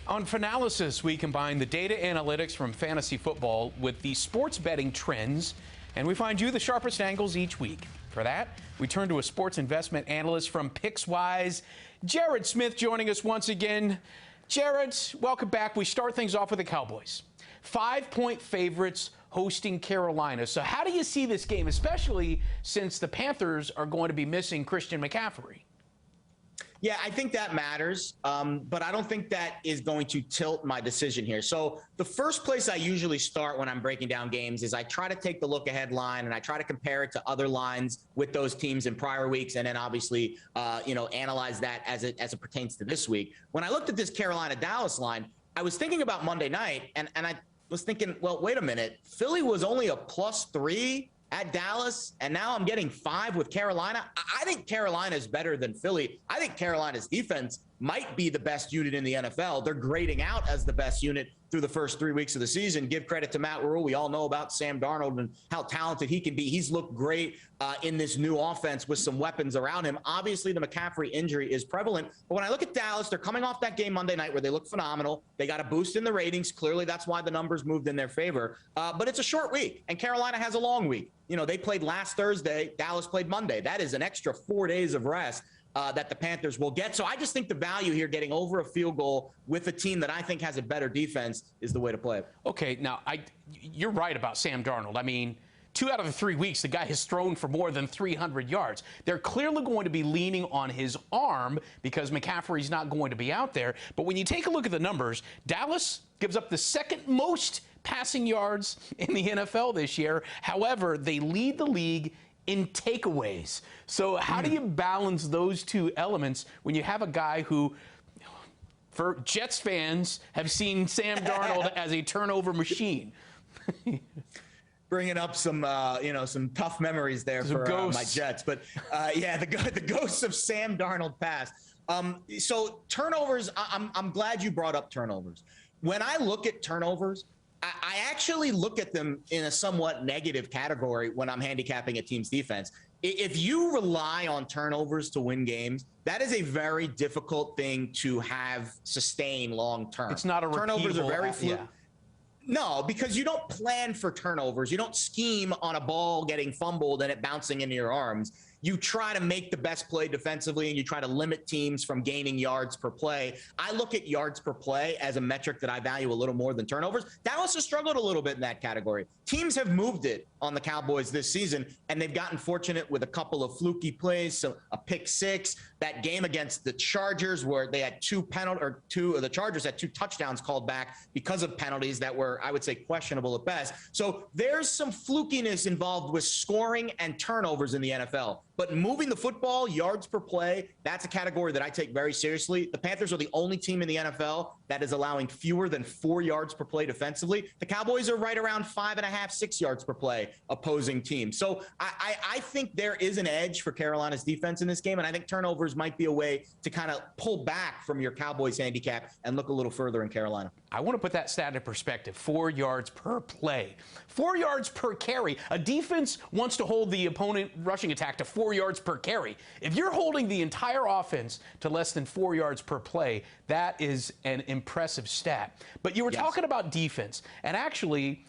On Fanalysis, we combine the data analytics from fantasy football with the sports betting trends, and we find you the sharpest angles each week. For that, we turn to a sports investment analyst from Pickswise, Jared Smith, joining us once again. Jared, welcome back. We start things off with the Cowboys. 5-point favorites hosting Carolina. So how do you see this game, especially since the Panthers are going to be missing Christian McCaffrey? Yeah, I think that matters, but I don't think that is going to tilt my decision here. So the first place I usually start when I'm breaking down games is I try to take the look-ahead line and I try to compare it to other lines with those teams in prior weeks, and then obviously, analyze that as it pertains to this week. When I looked at this Carolina-Dallas line, I was thinking about Monday night, and I was thinking, well, wait a minute. Philly was only a +3 at Dallas, and now I'm getting 5 with Carolina. I think Carolina is better than Philly. I think Carolina's defense might be the best unit in the NFL. They're grading out as the best unit through the first 3 weeks of the season. Give credit to Matt Rule. We all know about Sam Darnold and how talented he can be. He's looked great in this new offense with some weapons around him. Obviously, the McCaffrey injury is prevalent. But when I look at Dallas, they're coming off that game Monday night where they look phenomenal. They got a boost in the ratings. Clearly, that's why the numbers moved in their favor. But it's a short week, and Carolina has a long week. You know, they played last Thursday. Dallas played Monday. That is an extra 4 days of rest that the Panthers will get. So I just think the value here, getting over a field goal with a team that I think has a better defense, is the way to play it. Okay, now, you're right about Sam Darnold. I mean, 2 out of the 3 weeks, the guy has thrown for more than 300 yards. They're clearly going to be leaning on his arm because McCaffrey's not going to be out there. But when you take a look at the numbers, Dallas gives up the second most passing yards in the NFL this year. However, they lead the league in takeaways. So how do you balance those two elements when you have a guy who, for Jets fans, have seen Sam Darnold as a turnover machine? Bringing up some, some tough memories there for my Jets. But, the ghosts of Sam Darnold passed. So turnovers, I'm glad you brought up turnovers. When I look at turnovers, I actually look at them in a somewhat negative category when I'm handicapping a team's defense. If you rely on turnovers to win games, that is a very difficult thing to have sustain long term. It's not a turnovers are very yeah. No, because you don't plan for turnovers. You don't scheme on a ball getting fumbled and it bouncing into your arms. You try to make the best play defensively, and you try to limit teams from gaining yards per play. I look at yards per play as a metric that I value a little more than turnovers. Dallas has struggled a little bit in that category. Teams have moved it on the Cowboys this season, and they've gotten fortunate with a couple of fluky plays, so a pick 6. That game against the Chargers where they had the Chargers had 2 touchdowns called back because of penalties that were, I would say, questionable at best. So there's some flukiness involved with scoring and turnovers in the NFL. But moving the football, yards per play, that's a category that I take very seriously. The Panthers are the only team in the NFL that is allowing fewer than 4 yards per play defensively. The Cowboys are right around 5.5, 6 yards per play opposing teams. So I think there is an edge for Carolina's defense in this game, and I think turnovers might be a way to kind of pull back from your Cowboys handicap and look a little further in Carolina. I want to put that stat in perspective. 4 yards per play. 4 yards per carry. A defense wants to hold the opponent rushing attack to 4 yards per carry. If you're holding the entire offense to less than 4 yards per play, that is an impressive stat. But you were talking about defense, and actually,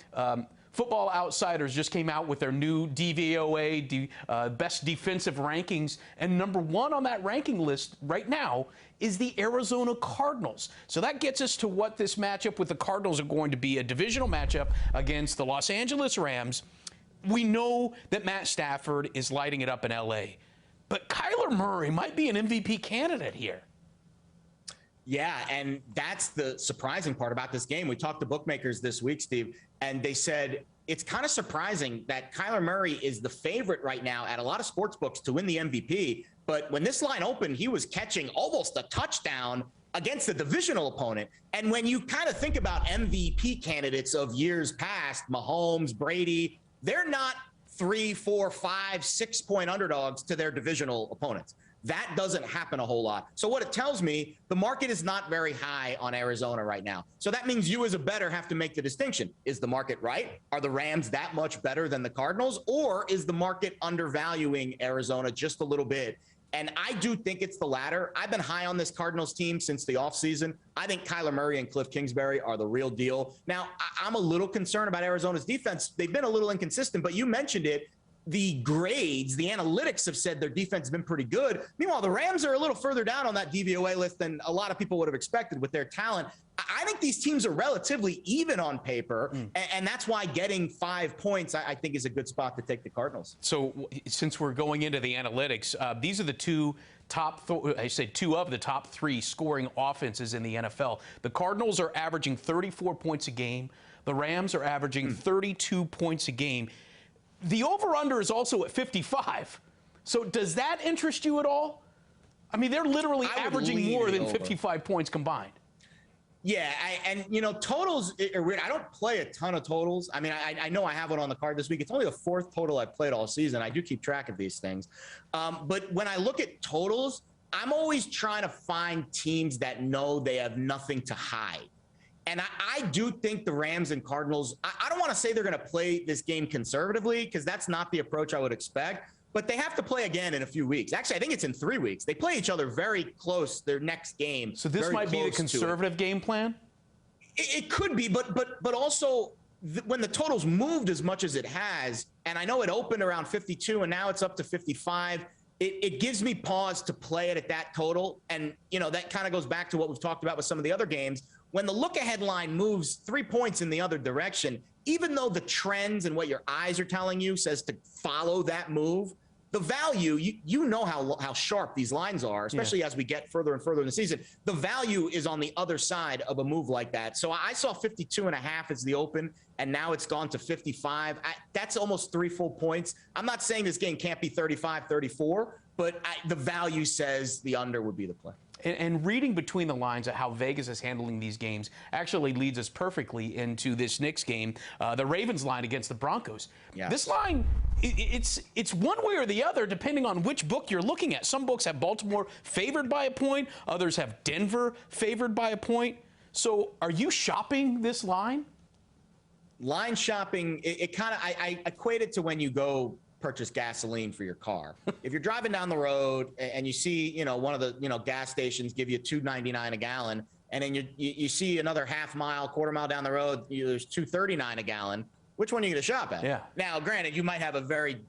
Football Outsiders just came out with their new DVOA, best defensive rankings, and number 1 on that ranking list right now is the Arizona Cardinals. So that gets us to what this matchup with the Cardinals are going to be, a divisional matchup against the Los Angeles Rams. We know that Matt Stafford is lighting it up in L.A., but Kyler Murray might be an MVP candidate here. Yeah, and that's the surprising part about this game. We talked to bookmakers this week, Steve, and they said it's kind of surprising that Kyler Murray is the favorite right now at a lot of sports books to win the MVP. But when this line opened, he was catching almost a touchdown against a divisional opponent. And when you kind of think about MVP candidates of years past, Mahomes, Brady, they're not 3, 4, 5, 6 point underdogs to their divisional opponents. That doesn't happen a whole lot. So what it tells me, the market is not very high on Arizona right now. So that means you as a bettor have to make the distinction. Is the market right? Are the Rams that much better than the Cardinals? Or is the market undervaluing Arizona just a little bit And I do think it's the latter. I've been high on this Cardinals team since the offseason. I think Kyler Murray and Cliff Kingsbury are the real deal. Now, I'm a little concerned about Arizona's defense. They've been a little inconsistent, but you mentioned it. The grades, the analytics have said their defense has been pretty good. Meanwhile, the Rams are a little further down on that DVOA list than a lot of people would have expected with their talent. I think these teams are relatively even on paper, and that's why getting 5 points, I think, is a good spot to take the Cardinals. So since we're going into the analytics, these are the two of the top 3 scoring offenses in the NFL. The Cardinals are averaging 34 points a game. The Rams are averaging 32 points a game. The over-under is also at 55. So does that interest you at all? I mean, they're literally averaging more than 55 points combined. Yeah, and totals are weird. I don't play a ton of totals. I mean, I know I have one on the card this week. It's only the 4th total I've played all season. I do keep track of these things. But when I look at totals, I'm always trying to find teams that know they have nothing to hide. And I do think the Rams and Cardinals, I don't want to say they're going to play this game conservatively, because that's not the approach I would expect. But they have to play again in a few weeks. Actually, I think it's in 3 weeks. They play each other very close their next game. So this might be the conservative game plan? It could be, but also when the total's moved as much as it has, and I know it opened around 52 and now it's up to 55, it gives me pause to play it at that total. And, that kind of goes back to what we've talked about with some of the other games. When the look-ahead line moves 3 points in the other direction, even though the trends and what your eyes are telling you says to follow that move, the value, you know how sharp these lines are, especially as we get further and further in the season. The value is on the other side of a move like that. So I saw 52.5 as the open, and now it's gone to 55. That's almost 3 full points. I'm not saying this game can't be 35-34, but the value says the under would be the play. And reading between the lines at how Vegas is handling these games actually leads us perfectly into this Knicks game, the Ravens line against the Broncos. Yes. This line, it's one way or the other depending on which book you're looking at. Some books have Baltimore favored by a point. Others have Denver favored by a point. So are you shopping this line? Line shopping, it kind of, I equate it to when you go purchase gasoline for your car. If you're driving down the road and you see, one of the, gas stations give you $2.99 a gallon, and then you see another quarter mile down the road, there's $2.39 a gallon. Which one are you going to shop at? Yeah. Now, granted, you might have a very,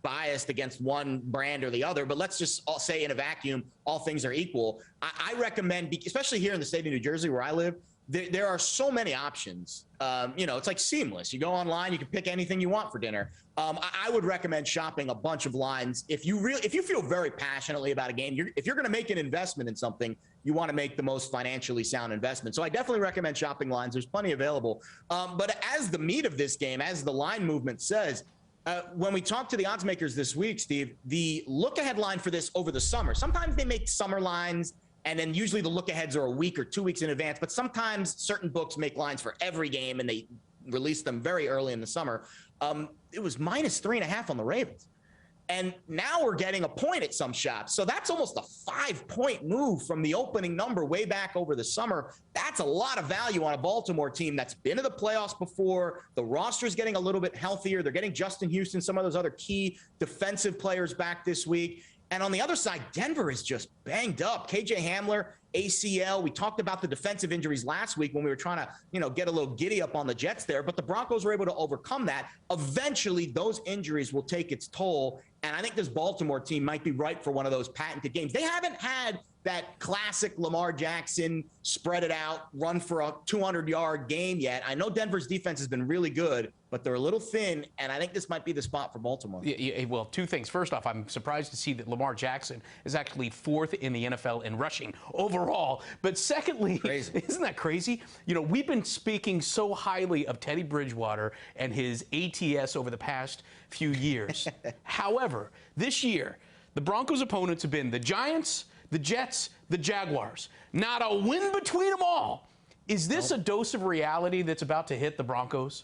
biased against one brand or the other, but let's just all say in a vacuum, all things are equal. I recommend, especially here in the state of New Jersey where I live, there are so many options. It's like seamless. You go online, you can pick anything you want for dinner. I would recommend shopping a bunch of lines. If you feel very passionately about a game, if you're going to make an investment in something, you want to make the most financially sound investment. So I definitely recommend shopping lines. There's plenty available. But as the meat of this game, as the line movement says, when we talked to the odds makers this week, Steve, the look-ahead line for this over the summer, sometimes they make summer lines, and then usually the look-aheads are a week or 2 weeks in advance. But sometimes certain books make lines for every game, and they release them very early in the summer. It was -3.5 on the Ravens. And now we're getting a point at some shops. So that's almost a 5-point move from the opening number way back over the summer. That's a lot of value on a Baltimore team that's been to the playoffs before. The roster's getting a little bit healthier. They're getting Justin Houston, some of those other key defensive players back this week. And on the other side, Denver is just banged up. KJ Hamler, ACL. We talked about the defensive injuries last week when we were trying to, get a little giddy up on the Jets there, but the Broncos were able to overcome that. Eventually, those injuries will take its toll. And I think this Baltimore team might be ripe for one of those patented games. They haven't had that classic Lamar Jackson spread it out, run for a 200-yard game yet. I know Denver's defense has been really good, but they're a little thin, and I think this might be the spot for Baltimore. Yeah, well, two things. First off, I'm surprised to see that Lamar Jackson is actually 4th in the NFL in rushing overall. But secondly, crazy. Isn't that crazy? We've been speaking so highly of Teddy Bridgewater and his ATS over the past few years. However, this year, the Broncos' opponents have been the Giants, the Jets, the Jaguars. Not a win between them all. Is this a dose of reality that's about to hit the Broncos?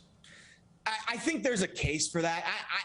I think there's a case for that.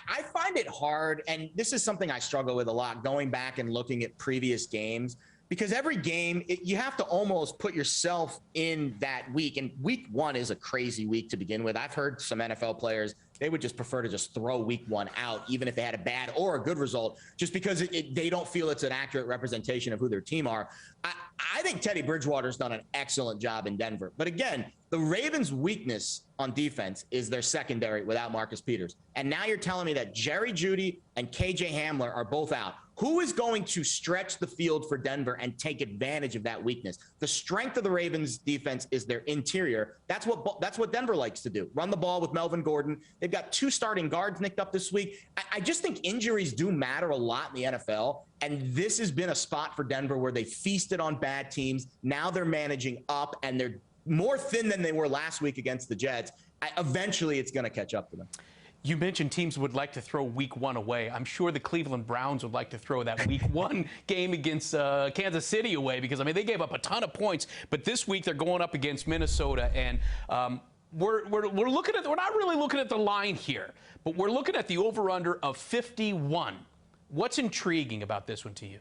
I find it hard, and this is something I struggle with a lot, going back and looking at previous games, because every game, you have to almost put yourself in that week. And week 1 is a crazy week to begin with. I've heard some NFL players they would just prefer to just throw week 1 out, even if they had a bad or a good result, just because they don't feel it's an accurate representation of who their team are. I think Teddy Bridgewater's done an excellent job in Denver. But again, the Ravens' weakness on defense is their secondary without Marcus Peters. And now you're telling me that Jerry Jeudy and KJ Hamler are both out. Who is going to stretch the field for Denver and take advantage of that weakness? The strength of the Ravens defense is their interior. That's what Denver likes to do. Run the ball with Melvin Gordon. They've got 2 starting guards nicked up this week. I just think injuries do matter a lot in the NFL. And this has been a spot for Denver where they feasted on bad teams. Now they're managing up, and they're more thin than they were last week against the Jets. Eventually, it's going to catch up to them. You mentioned teams would like to throw week 1 away. I'm sure the Cleveland Browns would like to throw that week 1 game against Kansas City away, because, I mean, they gave up a ton of points. But this week they're going up against Minnesota, and we're looking at, we're not really looking at the line here, but we're looking at the over-under of 51. What's intriguing about this one to you?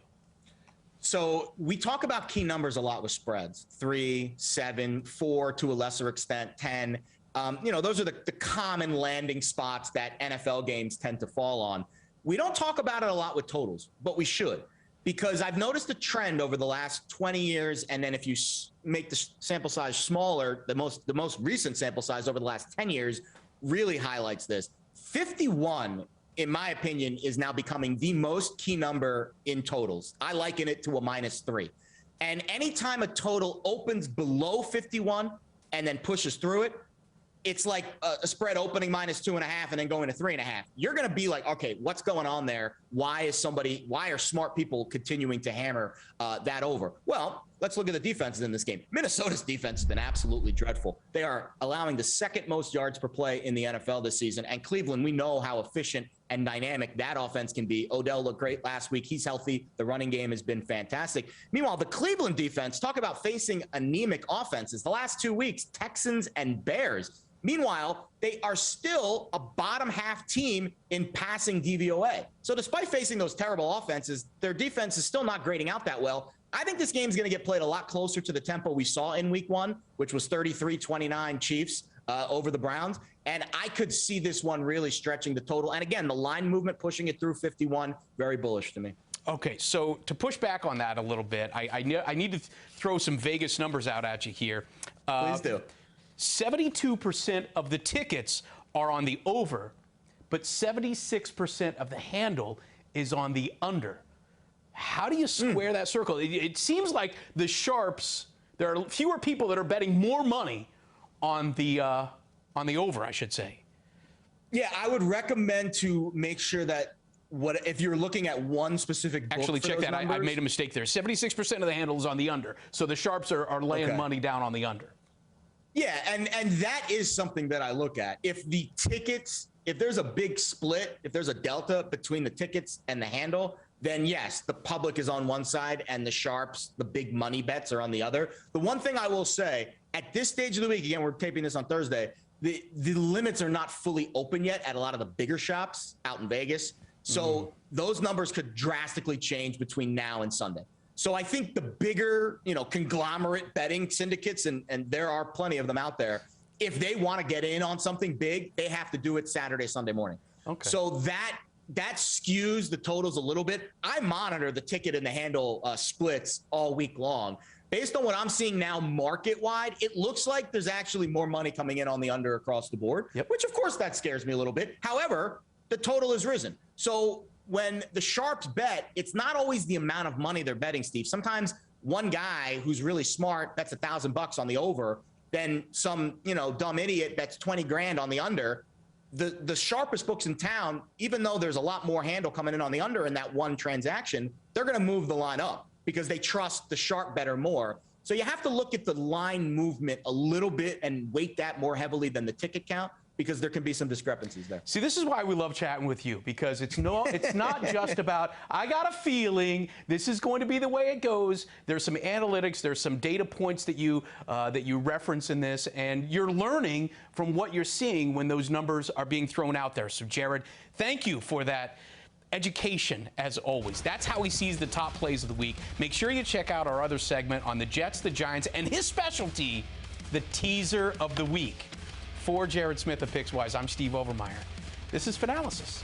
So we talk about key numbers a lot with spreads: 3, 7, 4, to a lesser extent, 10. Those are the common landing spots that NFL games tend to fall on. We don't talk about it a lot with totals, but we should, because I've noticed a trend over the last 20 years. And then if you make the sample size smaller, the most recent sample size over the last 10 years really highlights this. 51, in my opinion, is now becoming the most key number in totals. I liken it to a -3. And anytime a total opens below 51 and then pushes through it, it's like a spread opening -2.5 and then going to 3.5. You're going to be like, okay, what's going on there? Why are smart people continuing to hammer that over? Well, let's look at the defenses in this game. Minnesota's defense has been absolutely dreadful. They are allowing the 2nd most yards per play in the NFL this season. And Cleveland, we know how efficient and dynamic that offense can be. Odell looked great last week. He's healthy. The running game has been fantastic. Meanwhile, the Cleveland defense, talk about facing anemic offenses. The last 2 weeks, Texans and Bears. Meanwhile, they are still a bottom half team in passing DVOA. So despite facing those terrible offenses, their defense is still not grading out that well. I think this game is going to get played a lot closer to the tempo we saw in week 1, which was 33-29 Chiefs over the Browns. And I could see this one really stretching the total. And again, the line movement pushing it through 51, very bullish to me. Okay, so to push back on that a little bit, I need to throw some Vegas numbers out at you here. Please do. 72% of the tickets are on the over, but 76% of the handle is on the under. How do you square that circle? It seems like the sharps, there are fewer people that are betting more money on the over, I should say. Yeah, I would recommend to make sure that if you're looking at one specific book. Actually, check that. I made a mistake there. 76% of the handle is on the under, so the sharps are laying money down on the under. Yeah, and that is something that I look at. If there's a big split, if there's a delta between the tickets and the handle, then yes, the public is on one side and the sharps, the big money bets, are on the other. The one thing I will say, at this stage of the week, again, we're taping this on Thursday, the limits are not fully open yet at a lot of the bigger shops out in Vegas. So those numbers could drastically change between now and Sunday. So I think the bigger, conglomerate betting syndicates, and there are plenty of them out there, if they want to get in on something big, they have to do it Saturday, Sunday morning. Okay. So that skews the totals a little bit. I monitor the ticket and the handle splits all week long. Based on what I'm seeing now market-wide, it looks like there's actually more money coming in on the under across the board, which, of course, that scares me a little bit. However, the total has risen. So when the sharps bet, it's not always the amount of money they're betting, Steve. Sometimes one guy who's really smart bets $1,000 on the over, then some, dumb idiot bets 20 grand on the under. The sharpest books in town, even though there's a lot more handle coming in on the under in that one transaction, they're going to move the line up because they trust the sharp better more. So you have to look at the line movement a little bit and weight that more heavily than the ticket count, because there can be some discrepancies there. See, this is why we love chatting with you, because it's not just about, I got a feeling this is going to be the way it goes. There's some analytics, there's some data points that you reference in this, and you're learning from what you're seeing when those numbers are being thrown out there. So, Jared, thank you for that education, as always. That's how he sees the top plays of the week. Make sure you check out our other segment on the Jets, the Giants, and his specialty, the teaser of the week. For Jared Smith of Pickswise, I'm Steve Overmyer. This is Fanalysis.